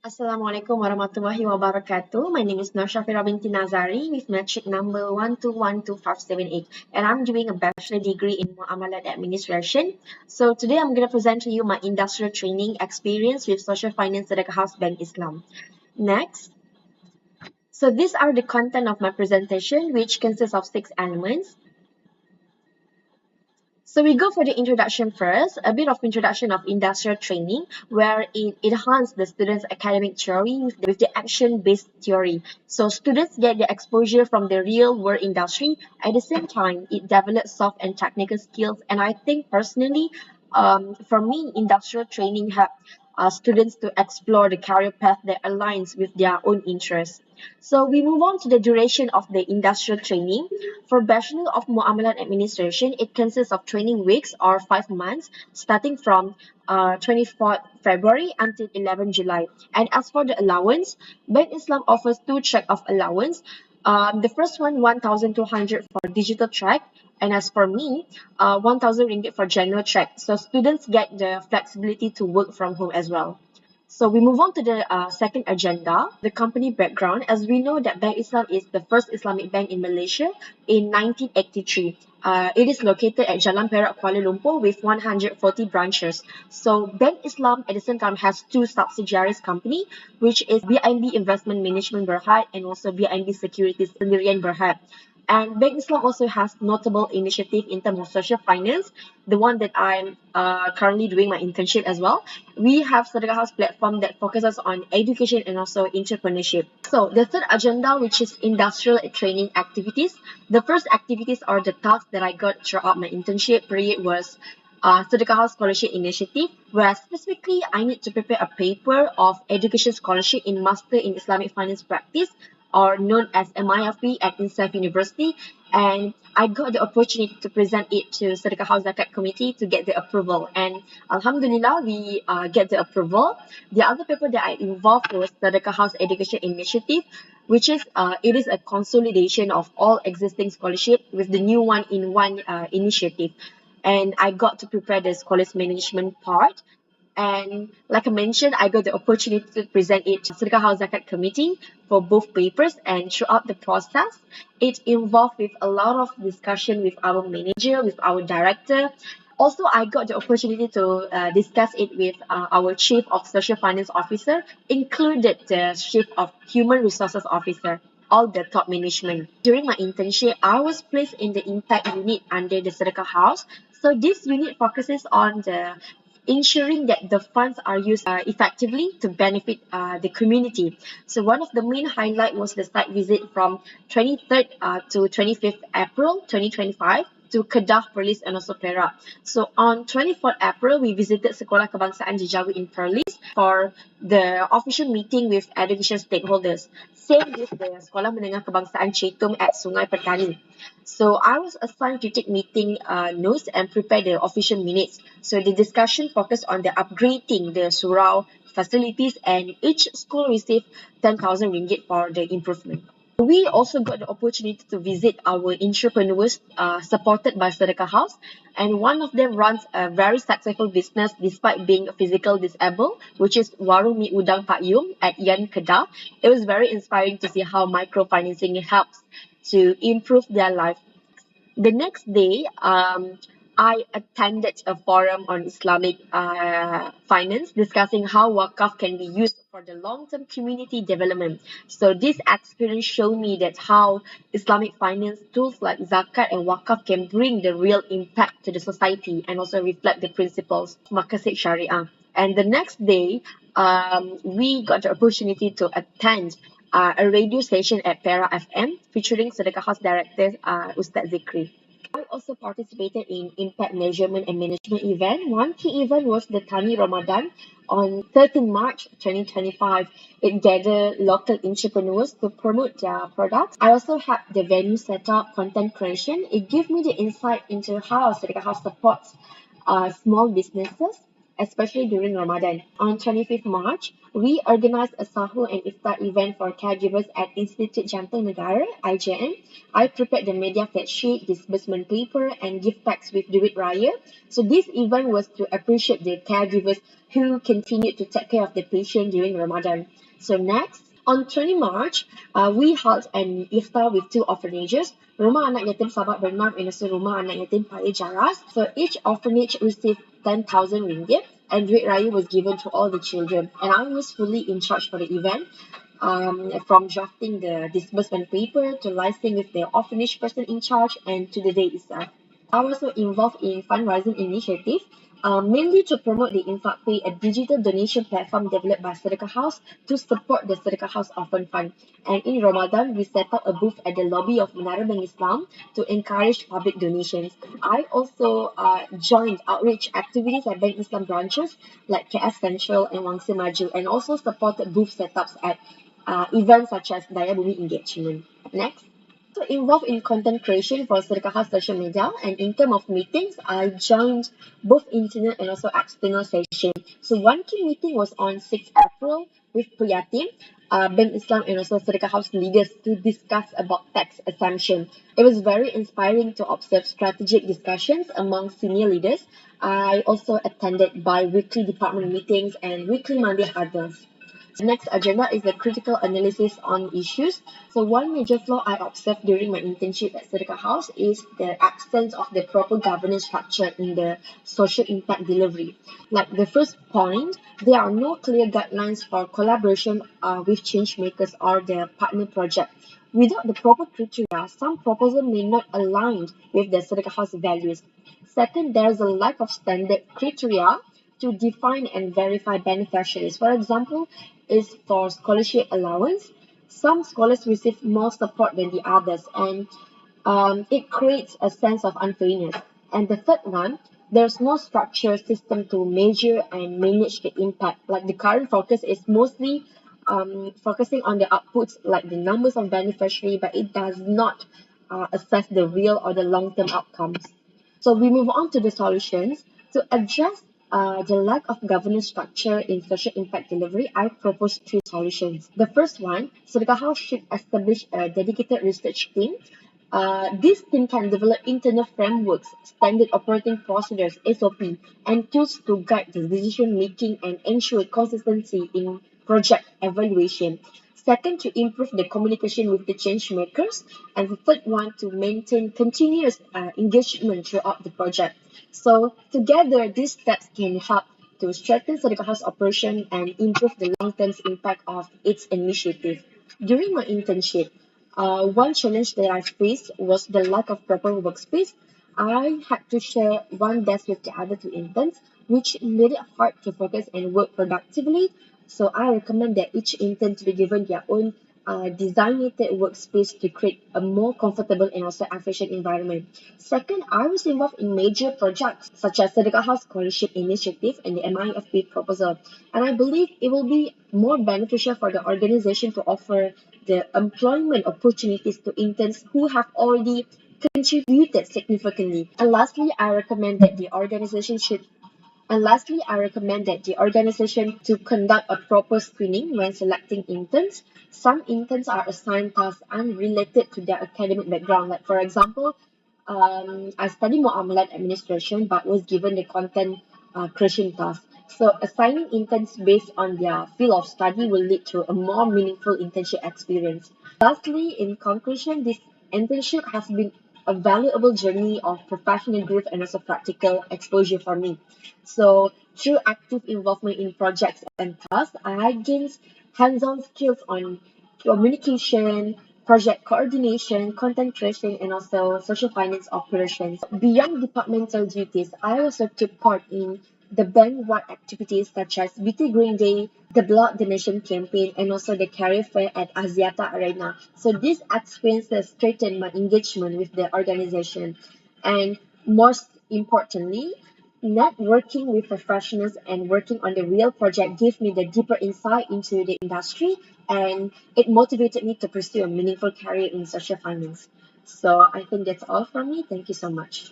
Assalamualaikum warahmatullahi wabarakatuh. My name is Norshafira binti Nazari with metric number 1212578, and I'm doing a bachelor degree in Muamalat Administration. So today I'm going to present to you my industrial training experience with Social Finance Sedekah House Bank Islam. Next. So these are the content of my presentation, which consists of 6 elements. So we go for the introduction first, a bit of introduction of industrial training, where it enhances the students' academic theory with the action-based theory. So students get the exposure from the real-world industry. At the same time, it develops soft and technical skills. And I think personally, for me, industrial training helps students to explore the career path that aligns with their own interests. So we move on to the duration of the industrial training. For Bachelor of Muamalat Administration, it consists of training weeks or 5 months, starting from 24th February until 11 July. And as for the allowance, Bank Islam offers 2 track of allowance. The first one, 1,200 for digital track, and as for me, 1,000 ringgit for general track. So students get the flexibility to work from home as well. So we move on to the second agenda, the company background. As we know that Bank Islam is the first Islamic bank in Malaysia in 1983. It is located at Jalan Perak, Kuala Lumpur with 140 branches. So Bank Islam at the same time has 2 subsidiaries company, which is BIMB Investment Management Berhad and also BIMB Securities Sendirian Berhad. And Bank Islam also has notable initiative in terms of social finance, the one that I'm currently doing my internship as well. We have Sedekah House platform that focuses on education and also entrepreneurship. So the third agenda, which is industrial training activities. The first activities or the tasks that I got throughout my internship period was Sedekah House Scholarship Initiative, where specifically I need to prepare a paper of education scholarship in Master in Islamic Finance Practice, or known as MIFP at INSAF University, and I got the opportunity to present it to Sedekah House Zakat Committee to get the approval. And Alhamdulillah, we get the approval. The other paper that I involved was Sedekah House Education Initiative, which is it is a consolidation of all existing scholarship with the new one in one initiative. And I got to prepare the scholars management part. And like I mentioned, I got the opportunity to present it to Sedekah House Zakat Committee for both papers, and throughout the process, it involved with a lot of discussion with our manager, with our director. Also, I got the opportunity to discuss it with our Chief of Social Finance Officer, included the Chief of Human Resources Officer, all the top management. During my internship, I was placed in the impact unit under the Sedekah House. So this unit focuses on the ensuring that the funds are used effectively to benefit the community. So one of the main highlight was the site visit from 23rd to 25th April 2025 to Kedah, Perlis and also Perak. So on 24th April, we visited Sekolah Kebangsaan Jejawi in Perlis for the official meeting with education stakeholders. Same with the Sekolah Menengah Kebangsaan Cetum at Sungai Petani. So I was assigned to take meeting notes and prepare the official minutes. So the discussion focused on the upgrading the surau facilities, and each school received 10,000 ringgit for the improvement. We also got the opportunity to visit our entrepreneurs supported by Sedekah House, and one of them runs a very successful business despite being physical disabled, which is Warung Mi Udang Pak Yum at Yan Kedah. It was very inspiring to see how microfinancing helps to improve their life. The next day, I attended a forum on Islamic finance discussing how wakaf can be used for the long-term community development. So this experience showed me that how Islamic finance tools like zakat and wakaf can bring the real impact to the society and also reflect the principles of Maqasid Sharia. And the next day, we got the opportunity to attend a radio station at Perak FM featuring Sedekah House Director Ustaz Zikri. I also participated in impact measurement and management event. One key event was the Tani Ramadan on 13 March 2025. It gathered local entrepreneurs to promote their products. I also had the venue setup, content creation. It gave me the insight into how Sedekah House supports small businesses especially during Ramadan. On 25th March, we organized a sahur and iftar event for caregivers at Institute Jantung Negara, IJN. I prepared the media fact sheet, disbursement paper, and gift packs with Duit Raya. So this event was to appreciate the caregivers who continued to take care of the patient during Ramadan. So next, on 20 March, we held an iftar with two orphanages, Rumah Anak Yatim Sahabat Bernam and also Rumah Anak Yatim Paya Jaras. So each orphanage received 10,000 ringgit and Duit Raya was given to all the children. And I was fully in charge for the event, from drafting the disbursement paper to liaising with the orphanage person in charge and to the day itself. I was also involved in fundraising initiative, mainly to promote the Infak Pay, a digital donation platform developed by Sedekah House to support the Sedekah House Orphan Fund. And in Ramadan, we set up a booth at the lobby of Menara Bank Islam to encourage public donations. I also joined outreach activities at Bank Islam branches like KS Central and Wangsi Maju, and also supported booth setups at events such as Daya Bumi Engagement. Next. So involved in content creation for Sedekah House social media, and in terms of meetings, I joined both internal and also external sessions. So one key meeting was on 6th April with Priyatim, Bank Islam and also Sedekah House leaders to discuss about tax exemption. It was very inspiring to observe strategic discussions among senior leaders. I also attended bi-weekly department meetings and weekly Monday huddles. The next agenda is the critical analysis on issues. So one major flaw I observed during my internship at Sedekah House is the absence of the proper governance structure in the social impact delivery. Like the first point, there are no clear guidelines for collaboration with change makers or the partner project. Without the proper criteria, some proposal may not align with the Sedekah House values. Second, there is a lack of standard criteria to define and verify beneficiaries. For example, is for scholarship allowance. Some scholars receive more support than the others, and it creates a sense of unfairness. And the third one, there's no structure system to measure and manage the impact. Like the current focus is mostly focusing on the outputs, like the numbers of beneficiary, but it does not assess the real or the long-term outcomes. So we move on to the solutions. To address the lack of governance structure in social impact delivery, I propose three solutions. The first one, Sedekah House should establish a dedicated research team. This team can develop internal frameworks, standard operating procedures, SOP, and tools to guide the decision making and ensure consistency in project evaluation. Second, to improve the communication with the change makers. And the third one, to maintain continuous engagement throughout the project. So together, these steps can help to strengthen Sedekah House operation and improve the long-term impact of its initiative. During my internship, one challenge that I faced was the lack of proper workspace. I had to share one desk with the other two interns, which made it hard to focus and work productively. So I recommend that each intern to be given their own designated workspace to create a more comfortable and also efficient environment. Second, I was involved in major projects such as Sedekah House Scholarship Initiative and the MIFP proposal. And I believe it will be more beneficial for the organization to offer the employment opportunities to interns who have already contributed significantly. And lastly, I recommend that the organization should and lastly, I recommend that the organization to conduct a proper screening when selecting interns. Some interns are assigned tasks unrelated to their academic background. Like for example, I study Muamalat administration but was given the content creation task. So assigning interns based on their field of study will lead to a more meaningful internship experience. Lastly, in conclusion, this internship has been a valuable journey of professional growth and also practical exposure for me. So through active involvement in projects and tasks, I gained hands-on skills on communication, project coordination, content creation, and also social finance operations. Beyond departmental duties, I also took part in the bank-wide activities such as BT Green Day, the Blood Donation campaign, and also the career fair at Axiata Arena. So these experiences strengthened my engagement with the organization. And most importantly, networking with professionals and working on the real project gave me the deeper insight into the industry, and it motivated me to pursue a meaningful career in social finance. So I think that's all from me. Thank you so much.